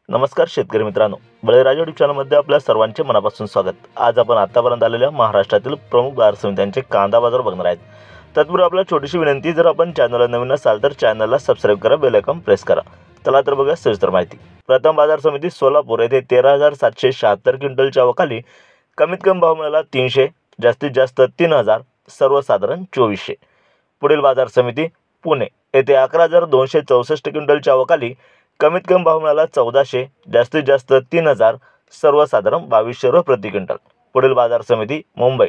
नमस्कार शेतकरी मित्रांनो, बळीराजा यूट्यूब चॅनलमध्ये आपल्या सर्वांचे मनापासून स्वागत। आज आपण आतापर्यंत आलेल्या महाराष्ट्रातील प्रमुख बाजार समित्यांचे कांदा बाजार बघणार आहेत। तत्पूर्वी आपल्याला छोटीशी विनंती, जर आपण चॅनलला नवीन असाल तर चॅनलला सबस्क्राइब करा, बेल आयकॉन प्रेस करा। चला तर बघा सविस्तर माहिती। प्रथम बाजार समिती सोलापूर येथे 13,776 क्विंटलच्या अवकाली कमीत कमी भाव मिळाला 300, जास्तीत जास्त 3,000, सर्वसाधारण 2400। पुढील बाजार समिती पुणे येथे 11,264 क्विंटलच्या अवकाली कमीत कमी भाव मिळाला 1400, जास्तीत जास्त 3,000, सर्वसाधारण 2200 रुपये प्रति क्विंटल। पुढील बाजार समिती मुंबई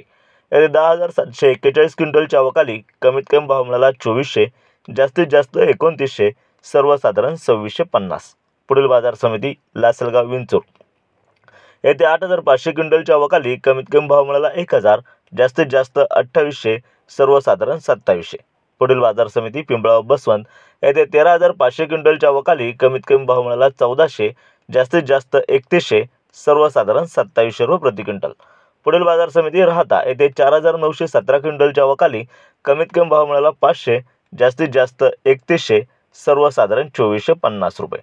येथे 10,741 क्विंटलच्या अवकाली कमीत कमी भाव मिळाला 2400, जास्तीत जास्त 2900, सर्वसाधारण 2650। पुढील बाजार समिती लासलगाव विंचूर येथे 8,500 क्विंटलच्या अवकाली कमीत कमी भाव मिळाला 1,000, जास्तीत जास्त 2800, सर्वसाधारण 2700। पुढील बाजार समिती पिंपळगाव बसवंत येथे 13,500 क्विंटलच्या अवकाली कमीत कमी भाव मिळाला 1400, जास्तीत जास्त 3100, सर्वसाधारण 2700 रुपये प्रति क्विंटल। पुढील बाजार समिती राहता येथे 4,917 क्विंटलच्या अवकाली कमीत कमी भाव मिळाला 500, जास्तीत जास्त 3100, सर्वसाधारण 2450 रुपये।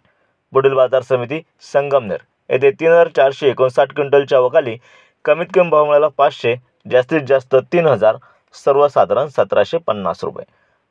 पुढील बाजार समिती संगमनेर येथे 3,459 क्विंटलच्या अवकाली कमीत कमी भाव मिळाला 500, जास्तीत जास्त 3,000, सर्वसाधारण 1750 रुपये।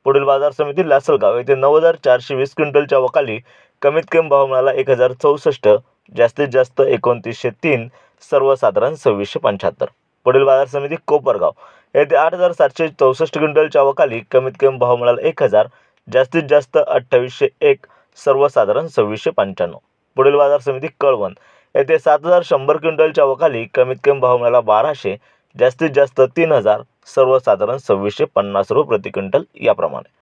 पुढील बाजार समिती लासलगाव येथे 9,420 क्विंटलच्या अवकाली कमीत कमी भाव मिळाला 1,064, जास्तीत जास्त 2,903, सर्वसाधारण 2,675। पुढील बाजार समिती कोपरगाव येथे 8,764 क्विंटलच्या अवकाली कमीत कमी भाव मिळाला 1,000, जास्तीत जास्त 2,801, सर्वसाधारण 2,695। पुढील बाजार समिती कळवण येथे 7,100 क्विंटलच्या अवकाली कमीत कमी भाव मिळाला 1,200, जास्तीत जास्त 3,000, सर्वसाधारण 2,650 रुपये प्रति क्विंटल याप्रमाणे।